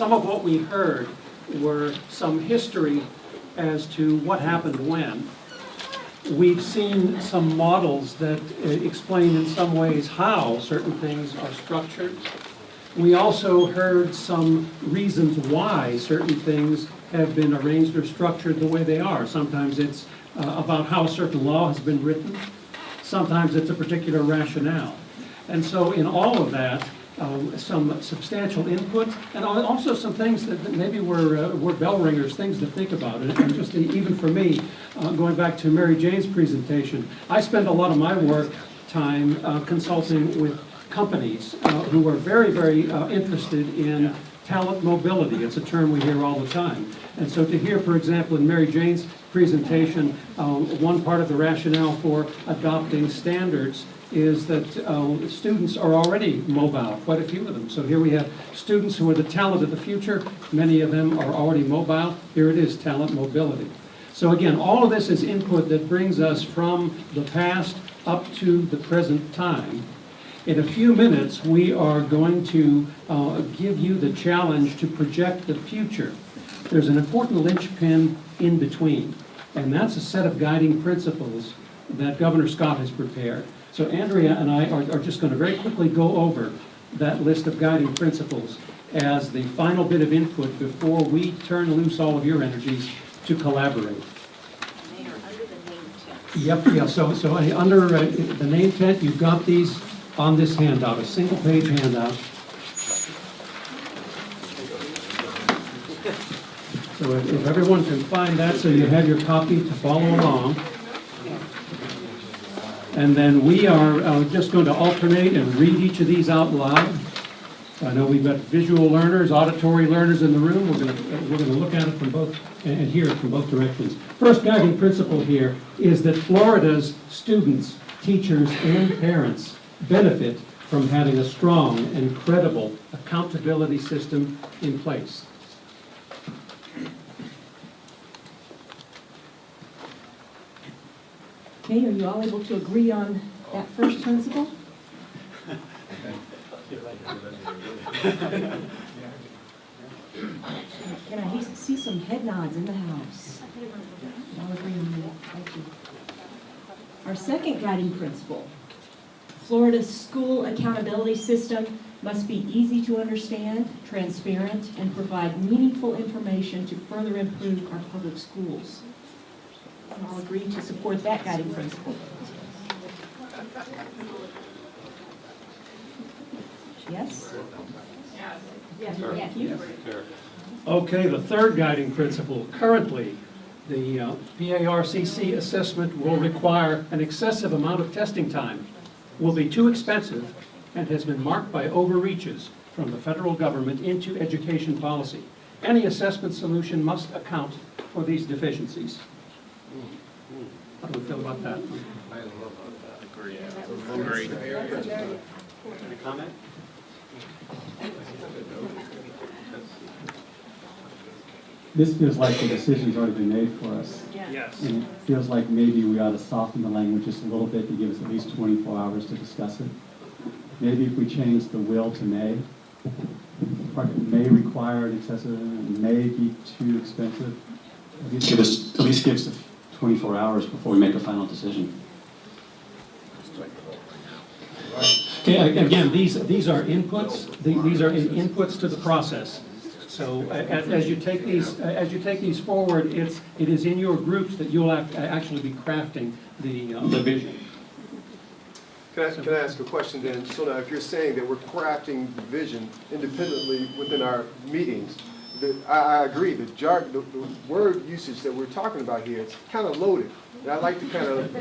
some of what we heard were some history as to what happened when. We've seen some models that explain in some ways how certain things are structured. We also heard some reasons why certain things have been arranged or structured the way they are. Sometimes it's about how a certain law has been written. Sometimes it's a particular rationale. And so in all of that, some substantial input, and also some things that maybe were bell ringers, things to think about. And just even for me, going back to Mary Jane's presentation, I spend a lot of my work time consulting with companies who are very, very interested in talent mobility. It's a term we hear all the time. And so to hear, for example, in Mary Jane's presentation, one part of the rationale for adopting standards is that students are already mobile, quite a few of them. So here we have students who are the talent of the future. Many of them are already mobile. Here it is, talent mobility. So again, all of this is input that brings us from the past up to the present time. In a few minutes, we are going to give you the challenge to project the future. There's an important linchpin in between, and that's a set of guiding principles that Governor Scott has prepared. So Andrea and I are just going to very quickly go over that list of guiding principles as the final bit of input before we turn loose all of your energies to collaborate. They are under the name tent. Yep, yeah, so under the name tent, you've got these on this handout, a single-page handout. So if everyone can find that, so you have your copy to follow along. And then we are just going to alternate and read each of these out loud. I know we've got visual learners, auditory learners in the room. We're going to look at it from both and hear it from both directions. First guiding principle here is that Florida's students, teachers, and parents benefit from having a strong and credible accountability system in place. Okay, are you all able to agree on that first principle? Can I see some head nods in the house? Y'all agree on that? Thank you. Our second guiding principle, Florida's school accountability system must be easy to understand, transparent, and provide meaningful information to further improve our public schools. I'll agree to support that guiding principle. Yes? Yes. Thank you. Okay, the third guiding principle. Currently, the PARCC assessment will require an excessive amount of testing time, will be too expensive, and has been marked by overreaches from the federal government into education policy. Any assessment solution must account for these deficiencies. How do we feel about that? Agree. Any comment? This feels like the decision's already been made for us. Yes. And it feels like maybe we ought to soften the language just a little bit to give us at least 24 hours to discuss it. Maybe if we change the will to may. May require an excessive, may be too expensive. At least give us 24 hours before we make a final decision. Okay, again, these are inputs. These are inputs to the process. So as you take these forward, it is in your groups that you'll actually be crafting the vision. Can I ask a question then? So now if you're saying that we're crafting the vision independently within our meetings, I agree, the word usage that we're talking about here, it's kind of loaded. And I'd like to kind of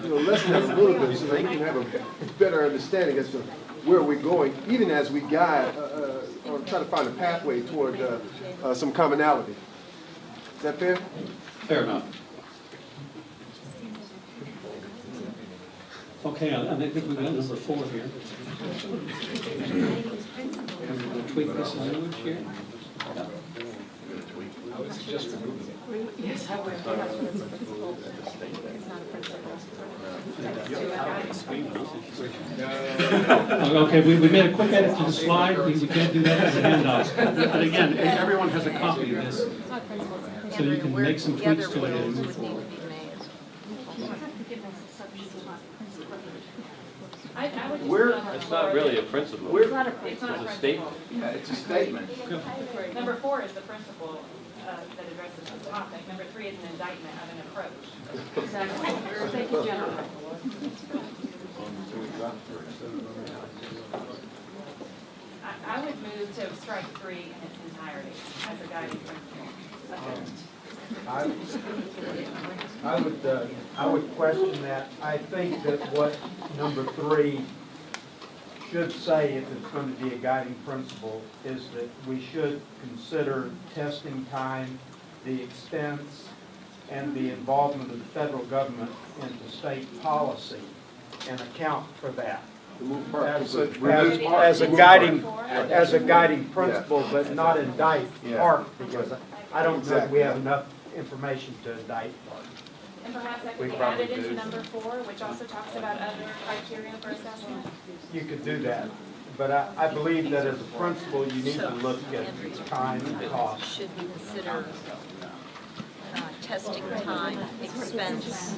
lessen that a little bit so that we can have a better understanding as to where we're going, even as we guide or try to find a pathway toward some commonality. Is that fair? Fair enough. Okay, I think we've got number 4 here. Can we tweak this language here? Yeah. I would suggest removing it. Yes, I would. It's not a principle. No, Okay, we made a quick edit to the slide, we can't do that as a handout. But again, everyone has a copy of this, so you can make some tweaks to it and move forward. I would just. It's not really a principle. It's not a It's principle. a statement. Yeah, it's a statement. Number 4 is the principle that addresses the topic. Number 3 is an indictment of an approach. Exactly. Take it general. I would move to strike 3 in its entirety as a guiding principle. I would question that. I think that what number 3 should say, if it's going to be a guiding principle, is that we should consider testing time, the expense, and the involvement of the federal government into state policy and account for that. As a guiding principle, but not indict Park, because I don't know if we have enough information to indict Park. And perhaps that could be added into number 4, which also talks about other criteria for assessment. You could do that, but I believe that as a principle, you need to look at time and cost. Should we consider testing time, expense,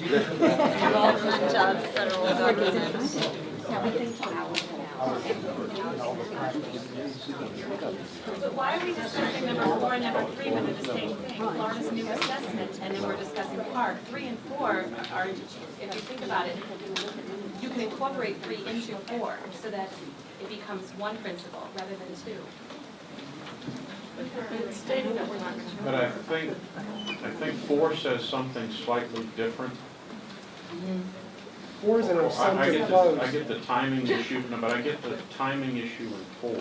involvement of federal government? But why are we discussing number 4 and number 3 when they're the same thing? Florida's new assessment, and then we're discussing Park. 3 and 4 are, if you think about it, you can incorporate 3 into 4 so that it becomes one principle rather than 2. It's stating that we're not going to. But I think 4 says something slightly different. 4 is an I assumptive get clause. the timing issue, no, but I get the timing issue in 4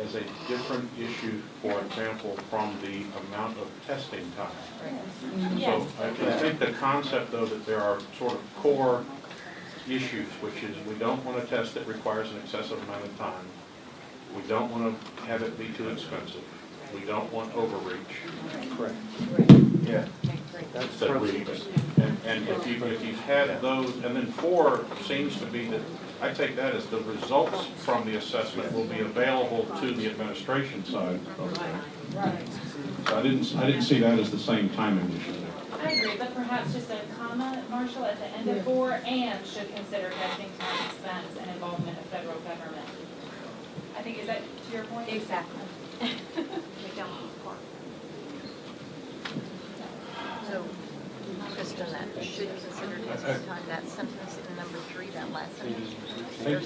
as a different issue, for example, from the amount of testing time. Yes. So I think the concept, though, that there are sort of core issues, which is we don't want a test that requires an excessive amount of time. We don't want to have it be too expensive. We don't want overreach. Correct. Yeah. That's that we, and if you've had those, and then 4 seems to be that, I take that as the results from the assessment will be available to the administration side of things. So I didn't see that as the same timing issue. I agree, but perhaps just a comma, Marshall, at the end of 4, and should consider testing time, expense, and involvement of federal government. I think, is that to your point? Exactly. So, Kristen, that should consider testing time, that sentence in number 3, that last sentence.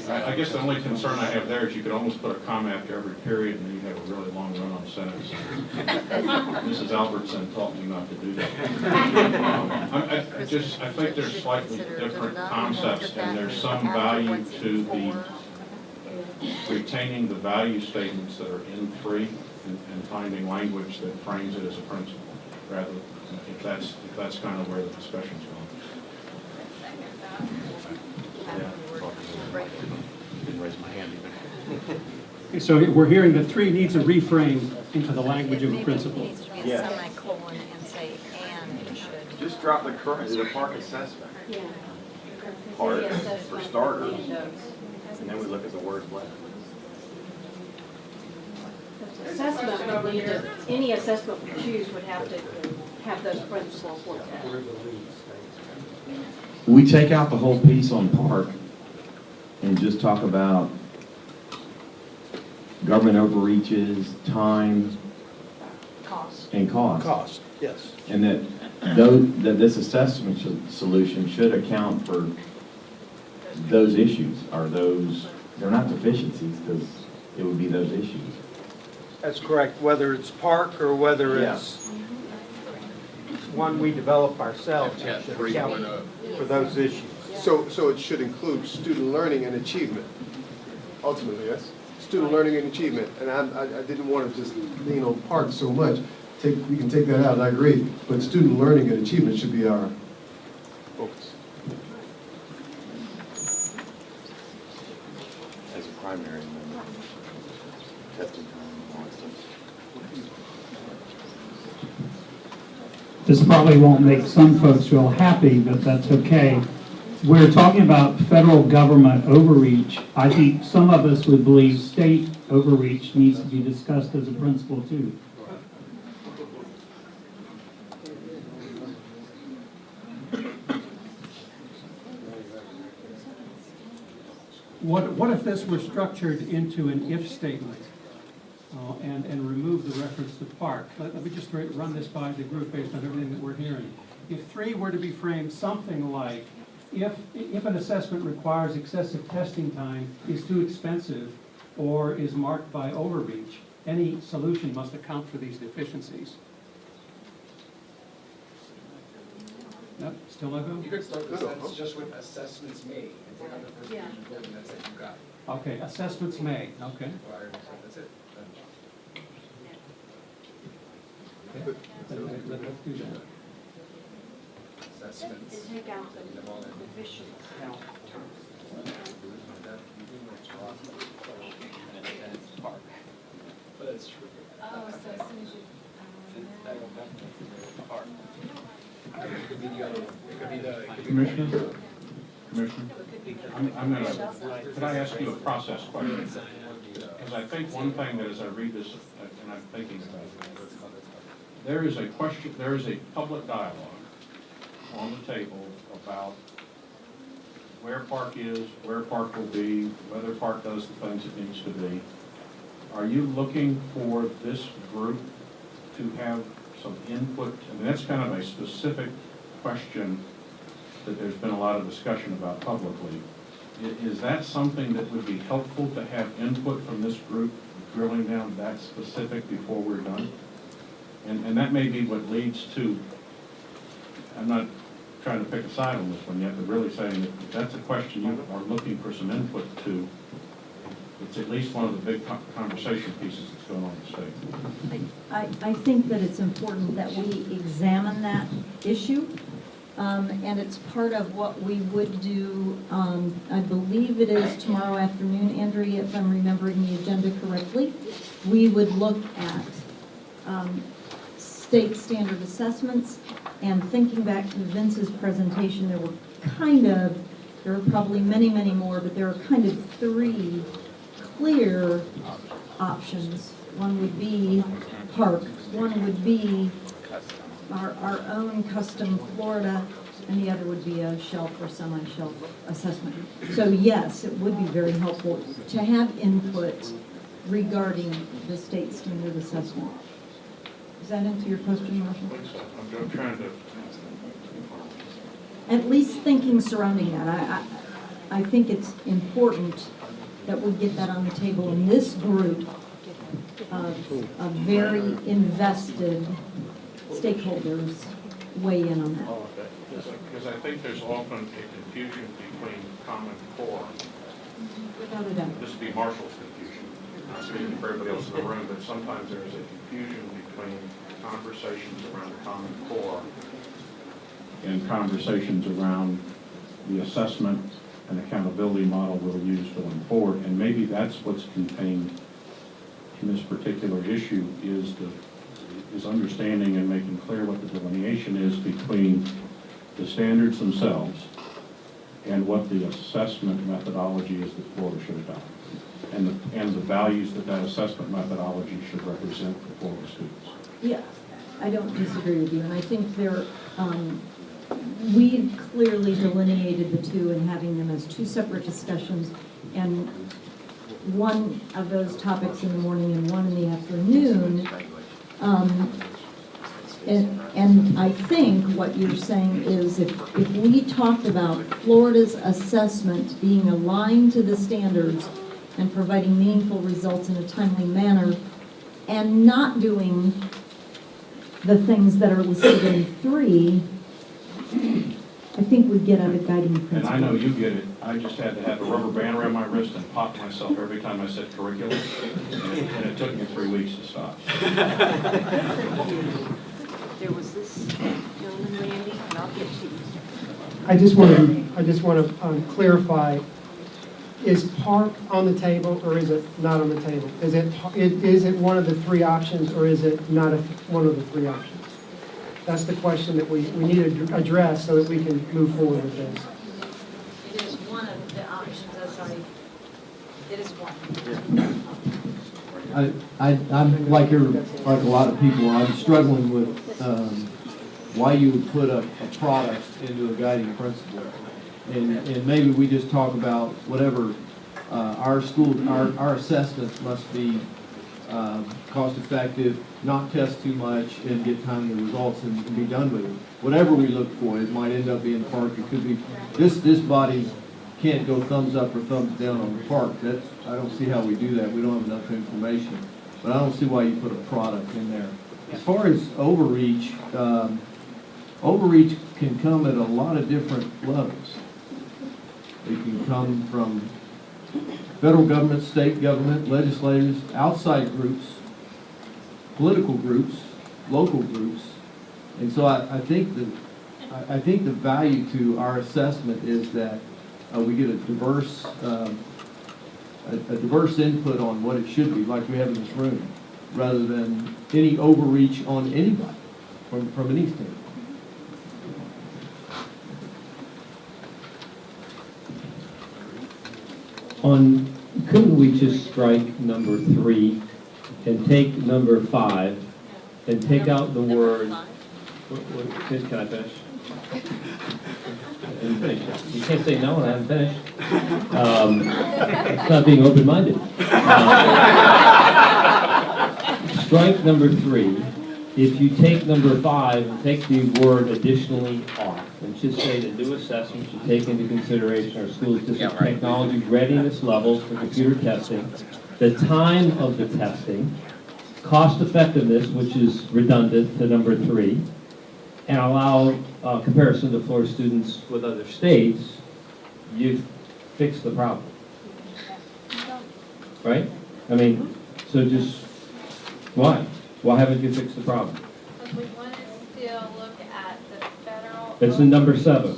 I guess the only concern I have there is you could almost put a comma after every period and then you have a really long run-on sentence. Mrs. Albertson taught me not to do that. I think there's slightly different concepts and there's some value to the retaining the value statements that are in 3 and finding language that frames it as a principle, rather, if that's kind of where the discussion's going. Didn't raise my hand even. Okay, so we're hearing that 3 needs a reframe into the language of a principle. Maybe it needs to be a semicolon and say, and it should. Just drop the current, the park assessment part for starters, and then we look at the words later. Assessment would need to, any assessment we choose would have to have those principles looked at. We take out the whole piece on park and just talk about government overreaches, time, Cost. and cost. Cost, yes. And that this assessment solution should account for those issues, or they're not deficiencies, because it would be those issues. That's correct, whether it's park or whether it's one we develop ourselves, it should account for those issues. So it should include student learning and achievement, ultimately, yes? Student learning and achievement, and I didn't want to just lean on Park so much. We can take that out, and I agree, but student learning and achievement should be our focus. As a primary, testing time, all that stuff. This probably won't make some folks real happy, but that's okay. we're talking about federal government overreach. I think some of us would believe state overreach needs to be discussed as a principle too. What if this were structured into an if statement and remove the reference to park? Let me just run this by the group based on everything that we're hearing. If 3 were to be framed something like, if an assessment requires excessive testing time, is too expensive, or is marked by overreach, any solution must account for these deficiencies. No, still no go? You could start the sentence just with assessments made, and take out the first page of and that's it, you got it. Okay, assessments made, okay. That's it. Let's do that. Assessments. And take out the deficient But it's true. Oh, so as soon as you. It could be the other, it could be the. Commissioner? I'm gonna, could I ask you a process question? Because I think one thing that as I read this, and I'm thinking about it, there is a question, there is a public dialogue on the table about where park is, where park will be, whether park does the things it needs to be. Are you looking for this group to have some input? I mean, that's kind of a specific question that there's been a lot of discussion about publicly. Is that something that would be helpful to have input from this group, drilling down that specific before we're done? And that may be what leads to, I'm not trying to pick a side on this one yet, but really saying that if that's a question you are looking for some input to, it's at least one of the big conversation pieces that's going on in the state. I think that it's important that we examine that issue, and it's part of what we would do, I believe it is tomorrow afternoon, Andrea, if I'm remembering the agenda correctly. We would look at state standard assessments, and thinking back to Vince's presentation, there were probably many, many more, but there are kind of 3 clear options. One would be park, one would be our own custom Florida, and the other would be a shelf or semi-shelf assessment. So yes, it would be very helpful to have input regarding the state standard assessment. Does that answer your question, Marshall? I'm trying to. At least thinking surrounding that. I think it's important that we get that on the table, and this group of very invested stakeholders weigh in on that. Because I think there's often a confusion between Common Core. Without a doubt. This would be Marshall's confusion. Not speaking for everybody else in the room, but sometimes there is a confusion between conversations around the Common Core and conversations around the assessment and accountability model we'll use going forward. And maybe that's what's contained in this particular issue is understanding and making clear what the delineation is between the standards themselves and what the assessment methodology is that Florida should adopt, and the values that assessment methodology should represent for Florida students. Yeah, I don't disagree with you, and I think we've clearly delineated the two and having them as 2 separate discussions, and one of those topics in the morning and one in the afternoon. And I think what you're saying is if we talked about Florida's assessment being aligned to the standards and providing meaningful results in a timely manner and not doing the things that are listed in 3, I think we'd get at a guiding principle. And I know you get it. I just had to have a rubber band around my wrist and pop myself every time I said curriculum, and it took me 3 weeks to stop. There was this gentleman, Randy, and I'll get to you. I just want to clarify, is park on the table or is it not on the table? Is it one of the 3 options or is it not one of the 3 options? That's the question that we need to address so that we can move forward with this. one of the options, I'm sorry. It is one. I'm like a lot of people, I'm struggling with why you would put a product into a guiding principle. And maybe we just talk about whatever our assessment must be cost effective, not test too much, and get timely results and be done with it. Whatever we look for, it might end up being park, it could be, this body can't go thumbs up or thumbs down on the park. I don't see how we do that. We don't have enough information. But I don't see why you put a product in there. As far as overreach, overreach can come at a lot of different levels. It can come from federal government, state government, legislators, outside groups, political groups, local groups. And so I think the value to our assessment is that we get a diverse input on what it should be, like we have in this room, rather than any overreach on anybody from any standpoint. Couldn't we just strike number 3 and take number 5 and take out the word, can I finish? I didn't finish. You can't say no when I haven't finished. It's not being open-minded. Strike number 3. If you take number 5 and take the word additionally off, and just say the new assessment should take into consideration our school's district technology readiness levels for computer testing, the time of the testing, cost effectiveness, which is redundant to number 3, and allow comparison to Florida students with other states, you've fixed the problem. Right? I mean, so just, why? Why haven't you fixed the problem? Because we want to still look at the federal. It's in number 7.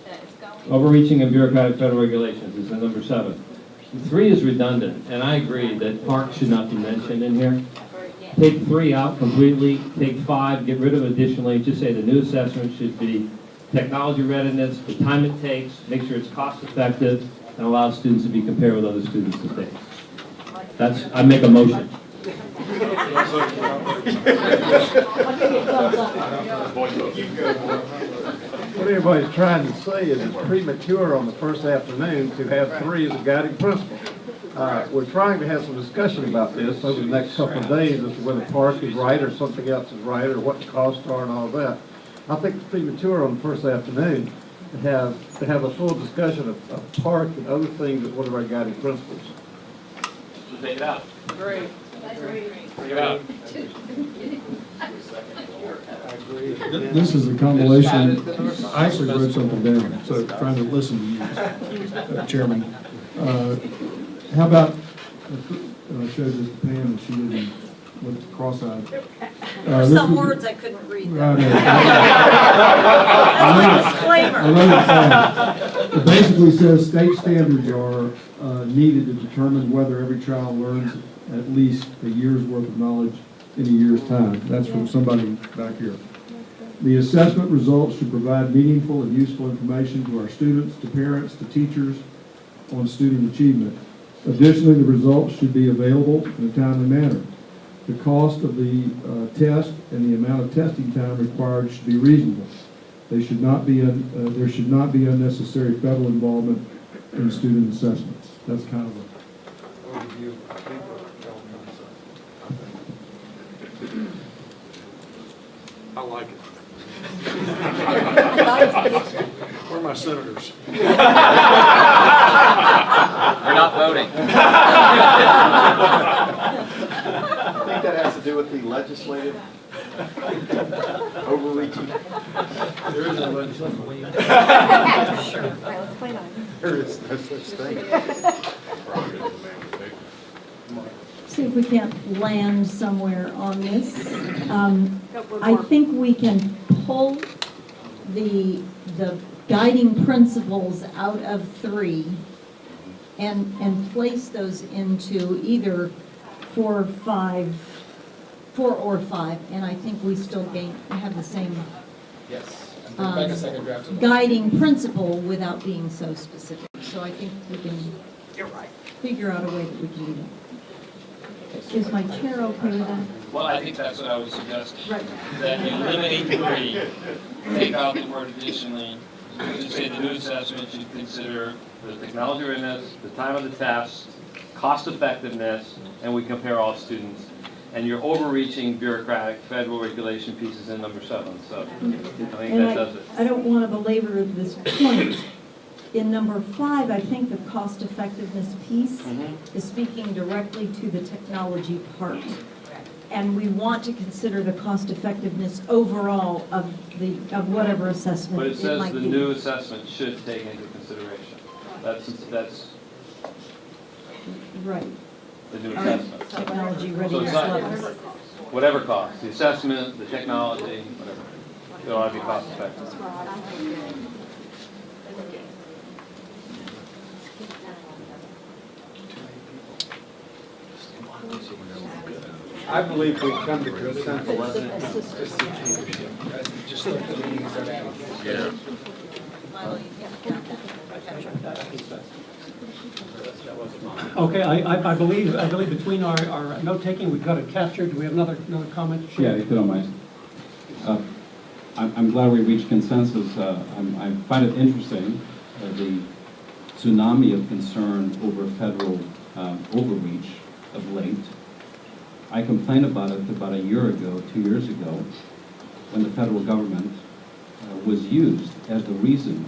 That is going. Overreaching and bureaucratic federal regulations is in number 7. 3 is redundant, and I agree that parks should not be mentioned in here. Take 3 out completely, take 5, get rid of additionally, just say the new assessment should be technology readiness, the time it takes, make sure it's cost effective, and allow students to be compared with other students to states. I make a motion. What everybody's trying to say is it's premature on the first afternoon to have 3 as a guiding principle. We're trying to have some discussion about this over the next couple of days as to whether park is right or something else is right or what the costs are and all that. I think it's premature on the first afternoon to have a full discussion of park and other things as one of our guiding principles. So take it out. Agree. Take it out. This is a compilation, I actually wrote something down, so trying to listen to you, Chairman. How about, I showed this to Pam and she didn't look cross-eyed. There's some words I couldn't read. Right. Disclaimer. I love it. It basically says state standards are needed to determine whether every child learns at least a year's worth of knowledge in a year's time. That's from somebody back here. The assessment results should provide meaningful and useful information to our students, to parents, to teachers on student achievement. Additionally, the results should be available in a timely manner. The cost of the test and the amount of testing time required should be reasonable. There should not be unnecessary federal involvement in student assessments. That's kind of a overview. I like it. Where are my senators? We're not voting. I think that has to do with the legislative overreaching. There is no legislative. Sure. All right, let's play on. There is no such thing. See if we can't land somewhere on this. I think we can pull the guiding principles out of 3 and place those into either 4 or 5, and I think we still have the same. Yes, and guiding principle without being so specific. So I think we can figure out a way that we can do that. Is my chair okay with that? Well, I think that's what I would suggest. Right. That you eliminate three, take out the word additionally, just say the new assessment should consider the technology readiness, the time of the test, cost effectiveness, and we compare all students. And your overreaching bureaucratic federal regulation piece is in number 7, so I think that does it. I don't want to belabor this point. In number 5, I think the cost effectiveness piece is speaking directly to the technology part. And we want to consider the cost effectiveness overall of whatever assessment But it it says might the be. new assessment should take into consideration. That's Right. the new assessment. Technology So readiness it's not, levels. whatever cost, the assessment, the technology, whatever. It ought to be cost effective. I believe we've come to consensus. Just look at the meetings that have. Yeah. Okay, I believe between our note-taking, we've got it captured. Do we have another comment? Yeah, if you don't mind. I'm glad we reached consensus. I find it interesting, the tsunami of concern over federal overreach of late. I complained about it about a year ago, 2 years ago, when the federal government was used as the reason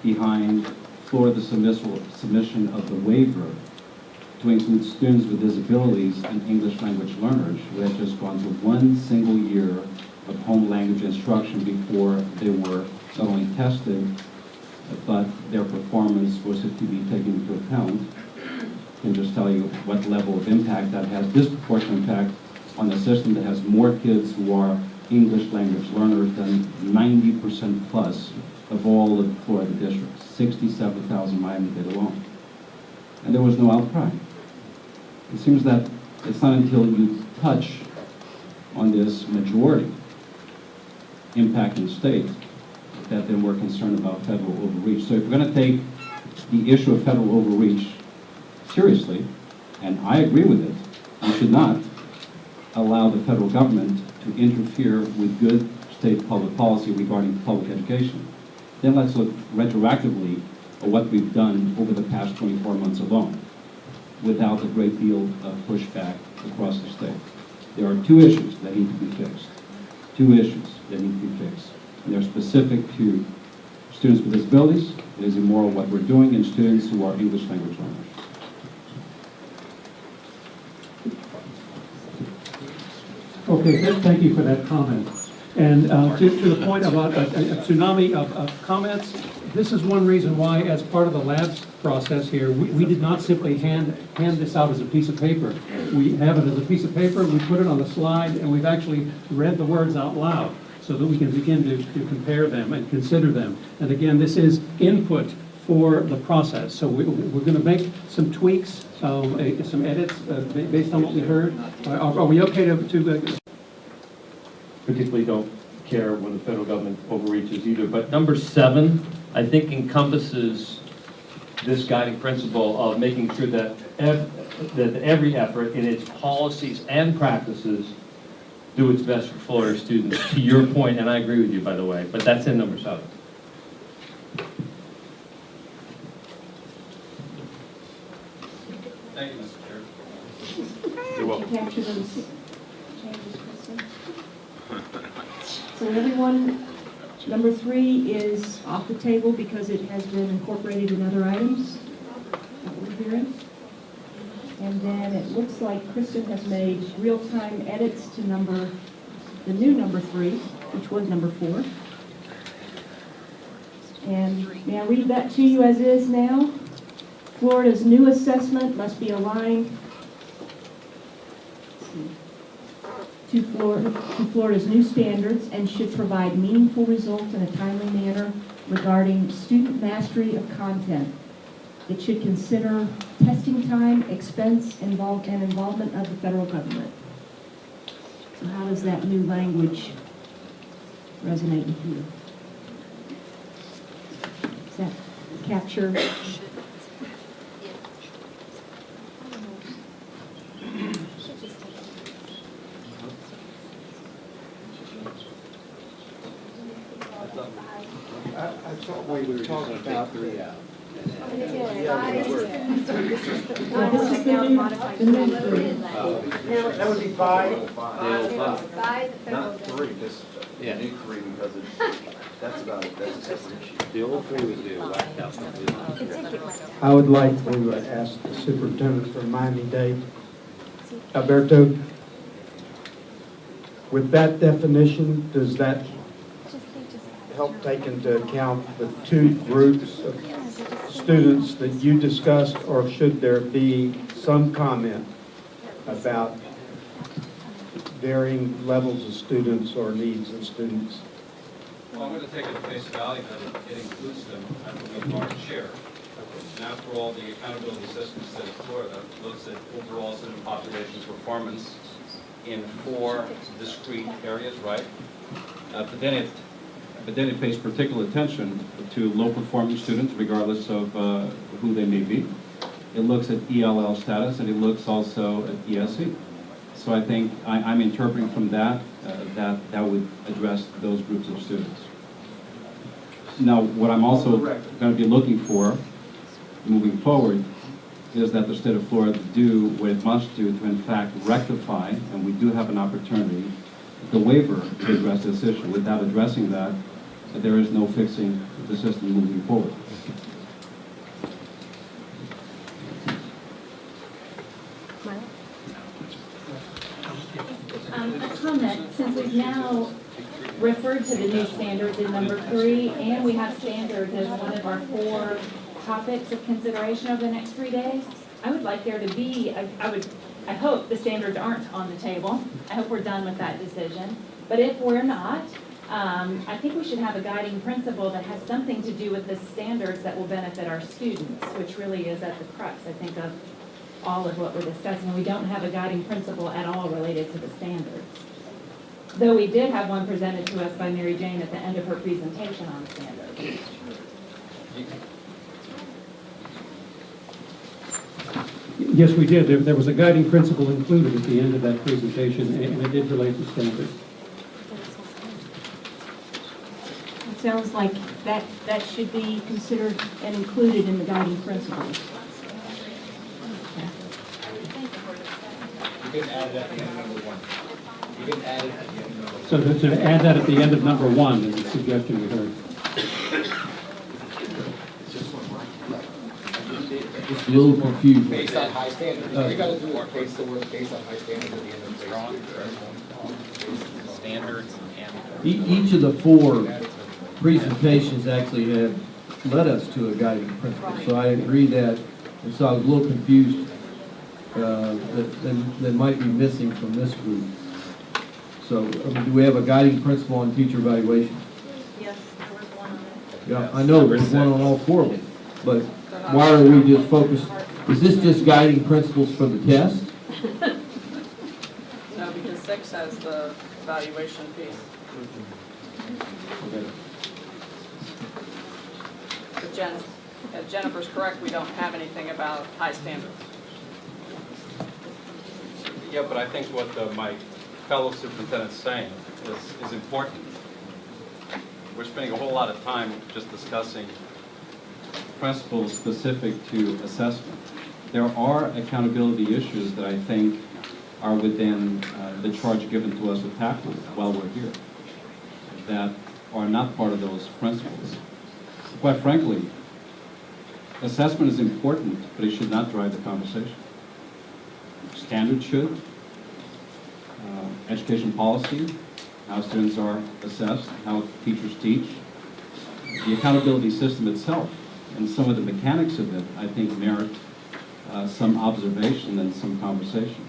behind Florida's submission of the waiver to include students with disabilities and English language learners who had just gone through one single year of home language instruction before they were not only tested, but their performance was to be taken into account. I can just tell you what level of impact that has, disproportionate impact on a system that has more kids who are English language learners than 90% plus of all the Florida districts, 67,000 Miami-Dade alone. And there was no outcry. It seems that it's not until you touch on this majority impact in the state that then we're concerned about federal overreach. So if we're going to take the issue of federal overreach seriously, and I agree with it, we should not allow the federal government to interfere with good state public policy regarding public education. Then let's look retroactively at what we've done over the past 24 months alone, without a great deal of pushback across the state. There are two issues that need to be fixed. Two issues that need to be fixed. And they're specific to students with disabilities. It is immoral what we're doing, and students who are English language learners. Okay, thank you for that comment. And to the point about a tsunami of comments, this is one reason why, as part of the labs process here, we did not simply hand this out as a piece of paper. We have it as a piece of paper, we put it on the slide, and we've actually read the words out loud so that we can begin to compare them and consider them. And again, this is input for the process. So we're going to make some tweaks, some edits based on what we heard. Are we okay to particularly don't care when the federal government overreaches either. But number 7, I think encompasses this guiding principle of making sure that every effort in its policies and practices do its best for Florida students, to your point, and I agree with you, by the way, but that's in number 7. Thank you, Mr. Chair. You're welcome. Did you capture those changes, Kristen? So everyone, number 3 is off the table because it has been incorporated in other items that we're hearing. And then it looks like Kristen has made real-time edits to the new number 3, which was number 4. And may I read that to you as is now? Florida's new assessment must be aligned to Florida's new standards and should provide meaningful results in a timely manner regarding student mastery of content. It should consider testing time, expense, and involvement of the federal government. So how does that new language resonate with you? Does that capture? I thought we were talking about This is the new three. that would be five. Not three, just new three, because that's a separate issue. The old three was the whacked out completely. I would like to ask the superintendent to remind me, Dave. Alberto, with that definition, does that help take into account the two groups of students that you discussed, or should there be some comment about varying levels of students or needs of students? Well, I'm going to take it at face value that it includes them at the large share. And after all, the accountability system in the state of Florida looks at overall student population performance in 4 discrete areas, right? But then it pays particular attention to low-performing students, regardless of who they may be. It looks at ELL status, and it looks also at ESE. So I think I'm interpreting from that that would address those groups of students. Now, what I'm also going to be looking for, moving forward, is that the state of Florida do what it must do to, in fact, rectify, and we do have an opportunity, the waiver to address this issue. Without addressing that, there is no fixing the system moving forward. A comment, since we've now referred to the new standards in number 3, and we have standards as one of our 4 topics of consideration over the next 3 days, I would like there to be, I hope the standards aren't on the table. I hope we're done with that decision. But if we're not, I think we should have a guiding principle that has something to do with the standards that will benefit our students, which really is at the crux, I think, of all of what we're discussing. We don't have a guiding principle at all related to the standards. Though we did have one presented to us by Mary Jane at the end of her presentation on standards. Yes, we did. There was a guiding principle included at the end of that presentation, and it did relate to standards. It sounds like that should be considered and included in the guiding principles. You can add it at the end of number 1. You can add it at the end of number 1. So to add that at the end of number 1 is the suggestion we heard. Just a little confused. Based on high standards. You gotta do it based on high standards at the end of the Standards and... Each of the 4 presentations actually have led us to a guiding principle. So I agree that, and so I was a little confused that might be missing from this group. So do we have a guiding principle on teacher evaluation? Yes, there was one on it. Yeah, I know there's one on all 4 of them, but why are we just focused? Is this just guiding principles for the test? No, because 6 has the evaluation piece. But Jennifer's correct, we don't have anything about high standards. Yeah, but I think what my fellow superintendent's saying is important. We're spending a whole lot of time just discussing principles specific to assessment. There are accountability issues that I think are within the charge given to us to tackle while we're here that are not part of those principles. Quite frankly, assessment is important, but it should not drive the conversation. Standards should. Education policy, how students are assessed, how teachers teach. The accountability system itself and some of the mechanics of it, I think, merit some observation and some conversation.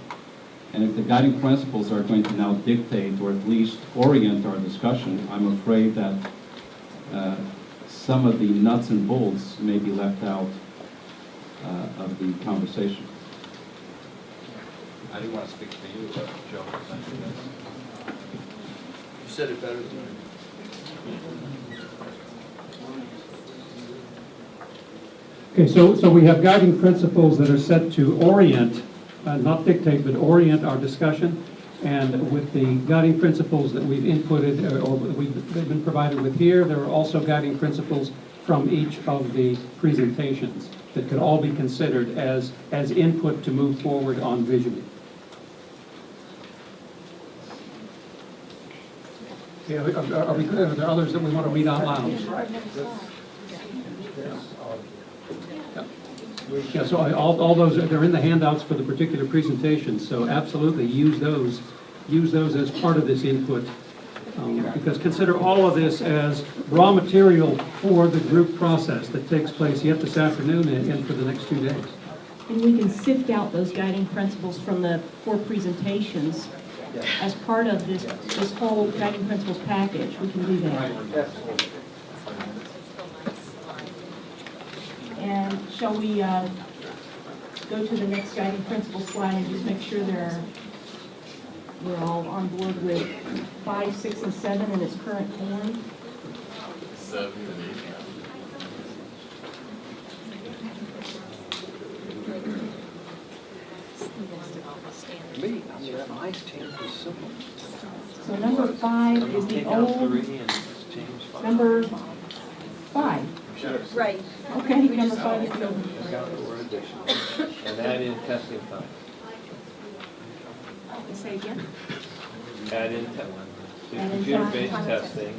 And if the guiding principles are going to now dictate or at least orient our discussion, I'm afraid that some of the nuts and bolts may be left out of the conversation. I didn't want to speak to you, but Joe. You said it better than Okay, so we have guiding principles that are set to orient, not dictate, but orient our discussion. And with the guiding principles that we've inputted, or they've been provided with here, there are also guiding principles from each of the presentations that could all be considered as input to move forward on visioning. Yeah, are we clear? Are there others that we want to read out loud? Yeah, so all those, they're in the handouts for the particular presentations, so absolutely use those as part of this input. Because consider all of this as raw material for the group process that takes place yet this afternoon and for the next 2 days. And we can sift out those guiding principles from the 4 presentations as part of this whole guiding principles package. We can do that. And shall we go to the next guiding principle slide and just make sure we're all on board with 5, 6, and 7 in its current form? 7 and 8. Me, mine's changed to simple. So number 5 is the Take out old, 3 and just change 5. number 5. Right. Okay, number 5 is the old. Or addition. And add in testing time. Say again? Add in computer-based testing,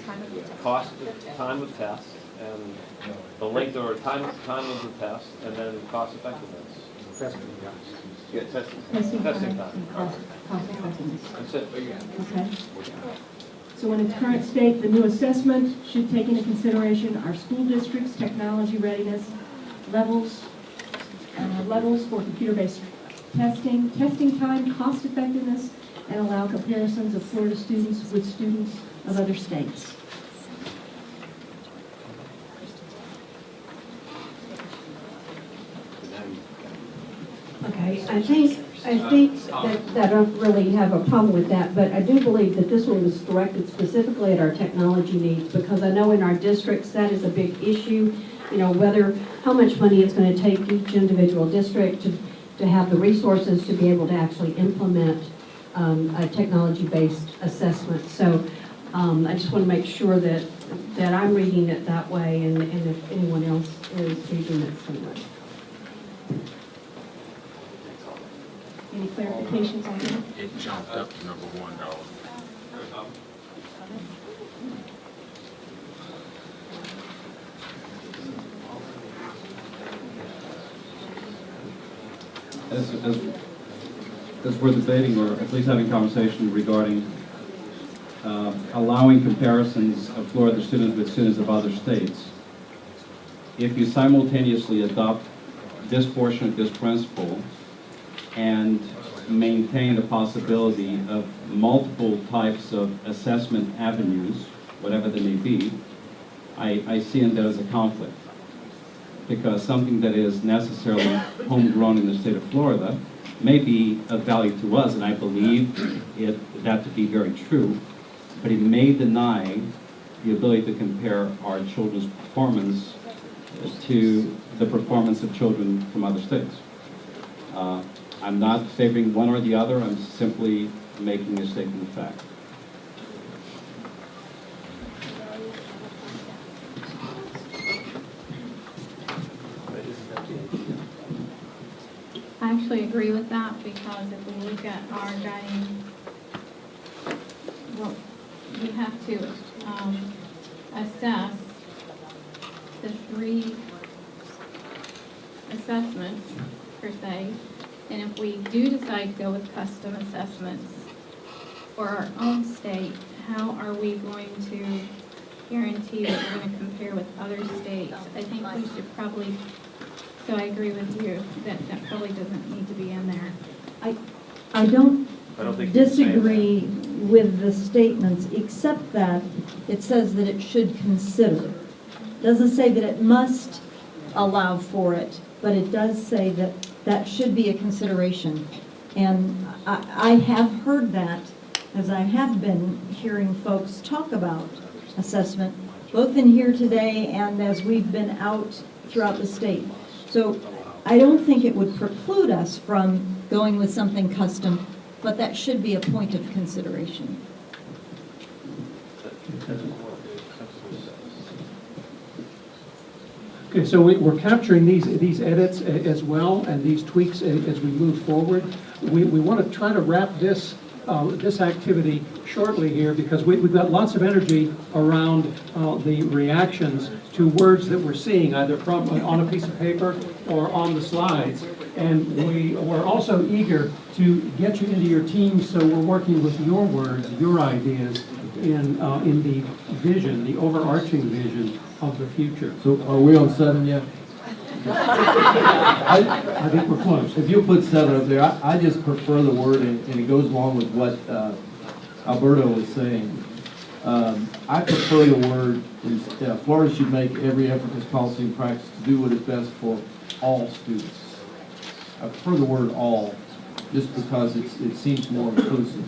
cost, time of test, and the length or time of the test, and then cost effectiveness. Testing. Yeah, testing. Testing time. and cost effectiveness. That's it. Okay. So in its current state, the new assessment should take into consideration our school district's technology readiness levels for computer-based testing, testing time, cost effectiveness, and allow comparisons of Florida students with students of other states. Okay, I think that I don't really have a problem with that, but I do believe that this one was directed specifically at our technology needs, because I know in our districts that is a big issue, you know, how much money it's going to take each individual district to have the resources to be able to actually implement a technology-based assessment. So I just want to make sure that I'm reading it that way, and if anyone else is reading it the same way. Any clarifications on that? It jumped up to number 1, though. As we're debating, or at least having conversation regarding allowing comparisons of Florida students with students of other states, if you simultaneously adopt this portion of this principle and maintain the possibility of multiple types of assessment avenues, whatever they may be, I see in that as a conflict. Because something that is necessarily homegrown in the state of Florida may be of value to us, and I believe that to be very true, but it may deny the ability to compare our children's performance to the performance of children from other states. I'm not favoring one or the other, I'm simply making a statement of fact. I actually agree with that, because if we look at our guiding, well, we have to assess the 3 assessments per se, and if we do decide to go with custom assessments for our own state, how are we going to guarantee that we're going to compare with other states? I think we should probably, so I agree with you, that probably doesn't need to be in there. I don't think disagree with the statements, except that it says that it should consider. Doesn't say that it must allow for it, but it does say that that should be a consideration. And I have heard that, as I have been hearing folks talk about assessment, both in here today and as we've been out throughout the state. So I don't think it would preclude us from going with something custom, but that should be a point of consideration. Okay, so we're capturing these edits as well, and these tweaks as we move forward. We want to try to wrap this activity shortly here, because we've got lots of energy around the reactions to words that we're seeing, either from on a piece of paper or on the slides. And we're also eager to get you into your teams, so we're working with your words, your ideas in the vision, the overarching vision of the future. So are we on 7 yet? I think we're close. If you'll put 7 up there, I just prefer the word, and it goes along with what Alberto was saying. I prefer the word, Florida should make every effort in its policy and practice to do what is best for all students. I prefer the word all, just because it seems more inclusive.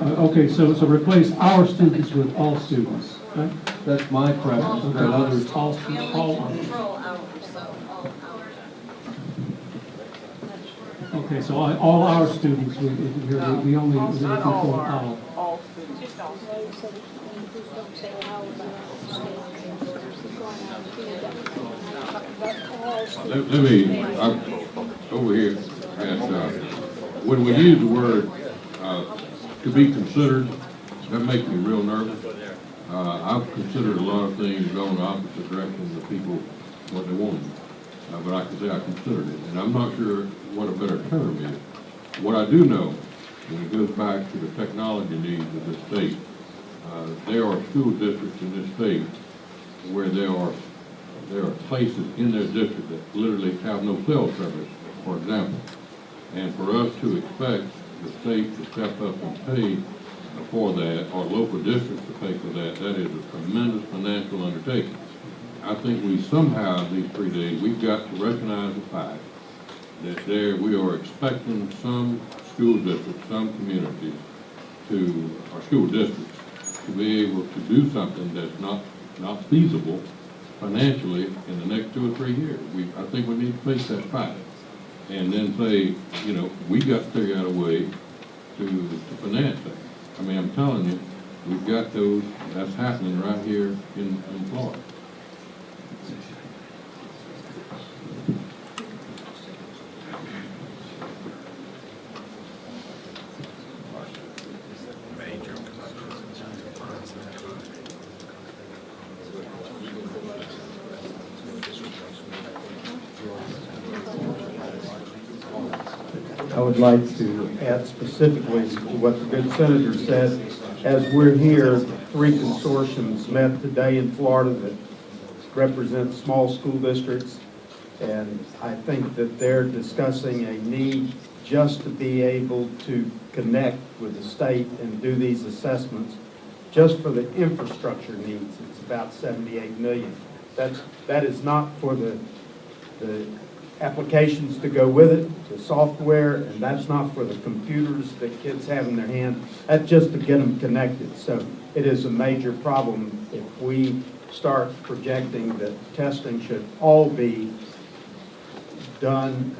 Okay, so replace our students with all students, right? That's my preference, but others. All Control hours, so all hours. Okay, so all our students, we only control all. All students. Let me, I'm over here, and when we use the word to be considered, that makes me real nervous. I've considered a lot of things going the opposite direction of people, what they wanted. But I can say I considered it, and I'm not sure what a better term is. What I do know, when it goes back to the technology needs of this state, there are school districts in this state where there are places in their district that literally have no cell service, for example. And for us to expect the state to step up and pay for that, or local districts to pay for that, that is a tremendous financial undertaking. I think we somehow, these 3 days, we've got to recognize the fact that we are expecting some school districts, some communities or school districts to be able to do something that's not feasible financially in the next 2 or 3 years. I think we need to face that fact and then say, we got to figure out a way to finance that. I mean, I'm telling you, we've got those, that's happening right here in Florida. I would like to add specifically to what the good senator said. As we're here, 3 consortiums met today in Florida that represent small school districts, and I think that they're discussing a need just to be able to connect with the state and do these assessments just for the infrastructure needs. It's about $78 million. That is not for the applications to go with it, the software, and that's not for the computers that kids have in their hand. That's just to get them connected. So it is a major problem if we start projecting that testing should all be done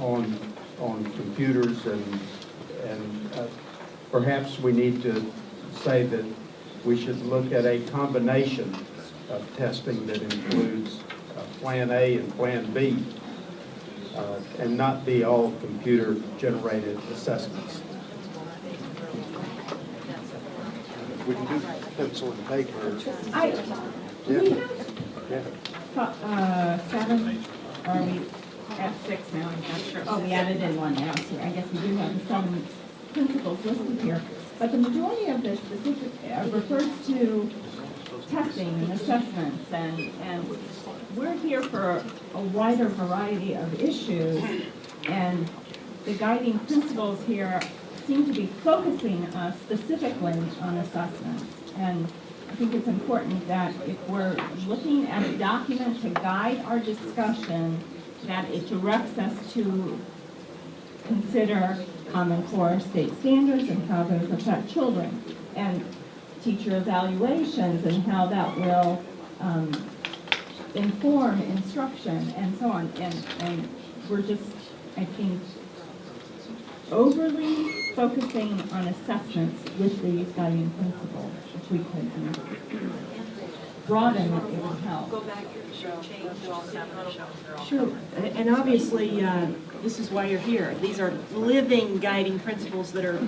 on computers, and perhaps we need to say that we should look at a combination of testing that includes Plan A and Plan B, and not be all computer-generated assessments. We can do pencil and paper. Do we have 7, or are we at 6 now? I'm not sure. Oh, we added in 1 now, so I guess we do have the 7 principles listed here. But the majority of this specific refers to testing and assessments, and we're here for a wider variety of issues, and the guiding principles here seem to be focusing specifically on assessments. And I think it's important that if we're looking at a document to guide our discussion, that it directs us to consider Common Core state standards and how those affect children, and teacher evaluations and how that will inform instruction and so on. And we're just, I think, overly focusing on assessments with these guiding principles, which we could broaden it would help. Go back to change all seven. Sure, and obviously, this is why you're here. These are living guiding principles that are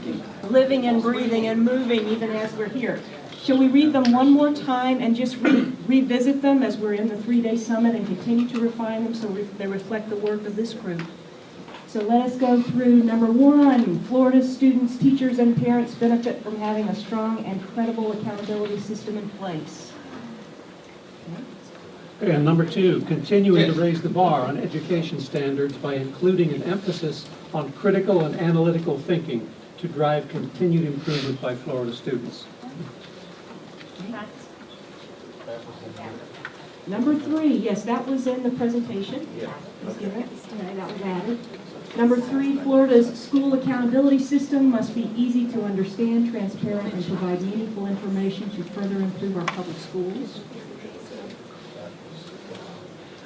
living and breathing and moving even as we're here. Shall we read them one more time and just revisit them as we're in the 3-day summit and continue to refine them so they reflect the work of this group? So let us go through number 1. Florida students, teachers, and parents benefit from having a strong and credible accountability system in place. Okay, and number 2, continuing to raise the bar on education standards by including an emphasis on critical and analytical thinking to drive continued improvement by Florida students. Number 3, yes, that was in the presentation. Let's give it. Okay, that was added. Number 3, Florida's school accountability system must be easy to understand, transparent, and provide meaningful information to further improve our public schools.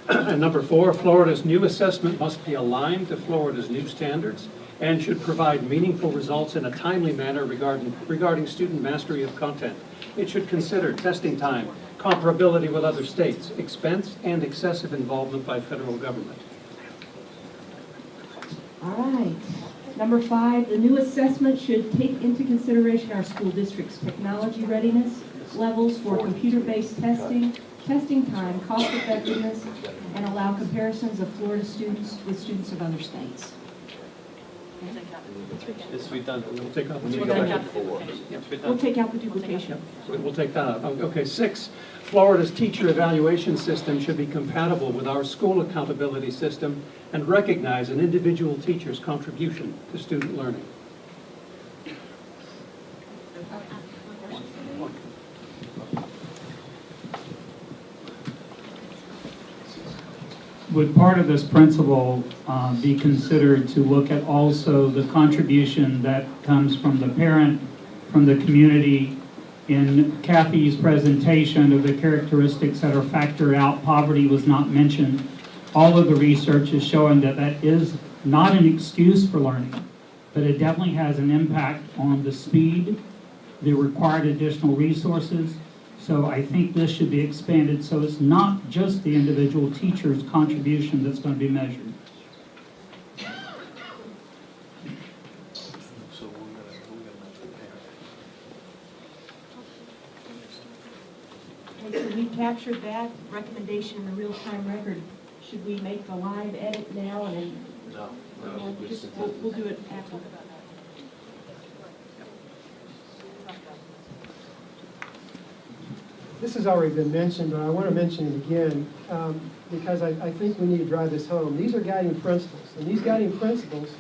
And number 4, Florida's new assessment must be aligned to Florida's new standards and should provide meaningful results in a timely manner regarding student mastery of content. It should consider testing time, comparability with other states, expense, and excessive involvement by federal government. All right. Number 5, the new assessment should take into consideration our school district's technology readiness, levels for computer-based testing, testing time, cost effectiveness, and allow comparisons of Florida students with students of other states. Yes, we've done. We'll take out the We'll duplication. take out the duplication. We'll take that out. Okay, 6, Florida's teacher evaluation system should be compatible with our school accountability system and recognize an individual teacher's contribution to student learning. Would part of this principle be considered to look at also the contribution that comes from the parent, from the community? In Kathy's presentation of the characteristics that are factored out, poverty was not mentioned. All of the research is showing that that is not an excuse for learning, but it definitely has an impact on the speed, the required additional resources. So I think this should be expanded so it's not just the individual teacher's contribution that's going to be measured. Okay, so we captured that recommendation in the real-time record. Should we make a live edit now and then? No. We'll do it after. This has already been mentioned, but I want to mention it again because I think we need to drive this home. These are guiding principles, and these guiding principles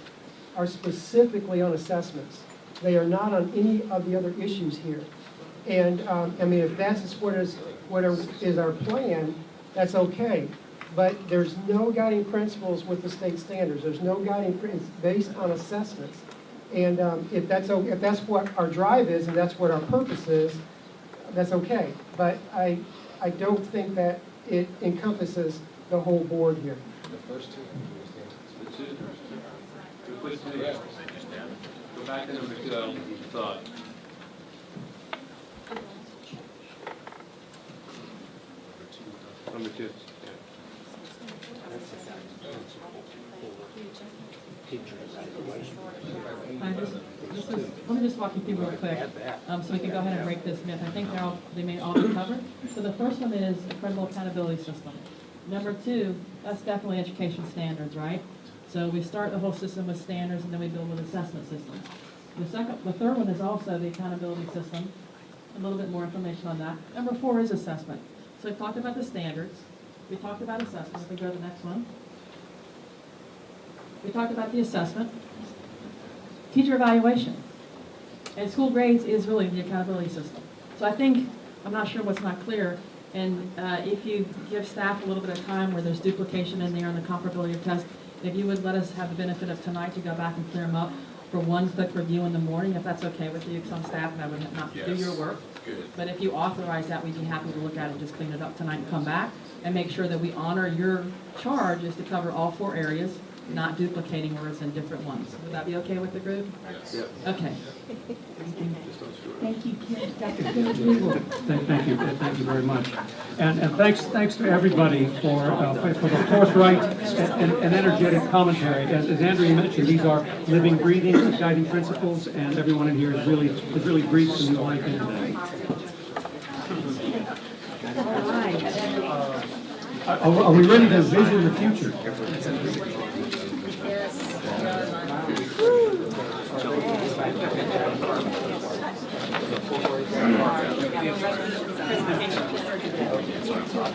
are specifically on assessments. They are not on any of the other issues here. And I mean, if that's what is our plan, that's okay. But there's no guiding principles with the state standards. There's no guiding principles based on assessments. And if that's what our drive is and that's what our purpose is, that's okay. But I don't think that it encompasses the whole board here. The first two. The two. Go back to number 2, thought. Number 2. Let me just walk you through real quick, so we can go ahead and break this myth. I think they may all be covered. So the first one is a credible accountability system. Number 2, that's definitely education standards, right? So we start the whole system with standards, and then we build an assessment system. The third one is also the accountability system. A little bit more information on that. Number 4 is assessment. So we talked about the standards. We talked about assessment. If we go to the next one. We talked about the assessment. Teacher evaluation. And school grades is really the accountability system. So I think, I'm not sure what's not clear, and if you give staff a little bit of time where there's duplication in there on the comparability of tests, if you would let us have the benefit of tonight to go back and clear them up for one quick review in the morning, if that's okay with you, some staff, and I would not do your work. Good. But if you authorize that, we'd be happy to look at it and just clean it up tonight and come back. and make sure that we honor your charge is to cover all 4 areas, not duplicating words in different ones. Would that be okay with the group? Yes. Okay. Thank you, Kim. Dr. Kim. Thank you very much. And thanks to everybody for the forthright and energetic commentary. As Andrea mentioned, these are living, breathing guiding principles, and everyone in here is really breathed some new life into them. Are we ready to vision the future?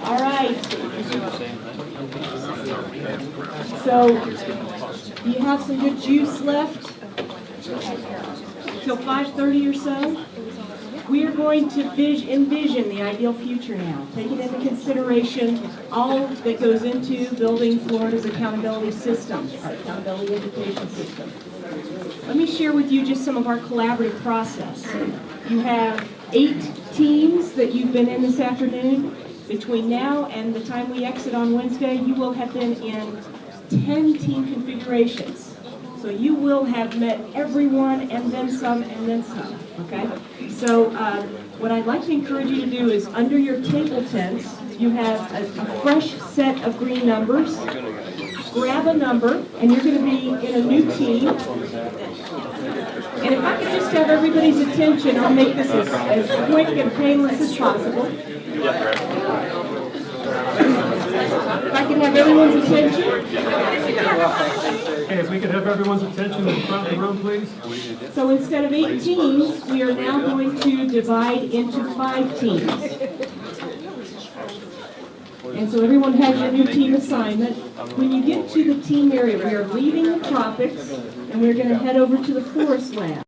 All right. So, do you have some good juice left? Till 5:30 or so? We are going to envision the ideal future now, taking into consideration all that goes into building Florida's accountability system, our accountability education system. Let me share with you just some of our collaborative process. You have 8 teams that you've been in this afternoon. Between now and the time we exit on Wednesday, you will have been in 10 team configurations. So you will have met everyone and then some, okay? So what I'd like to encourage you to do is under your table tents, you have a fresh set of green numbers. Grab a number, and you're going to be in a new team. And if I could just have everybody's attention, I'll make this as quick and painless as possible. If I can have everyone's attention. Okay, if we could have everyone's attention in front of the room, please. So instead of 8 teams, we are now going to divide into 5 teams. And so everyone has your new team assignment. When you get to the team area, we are leaving the tropics, and we're going to head over to the forest lab.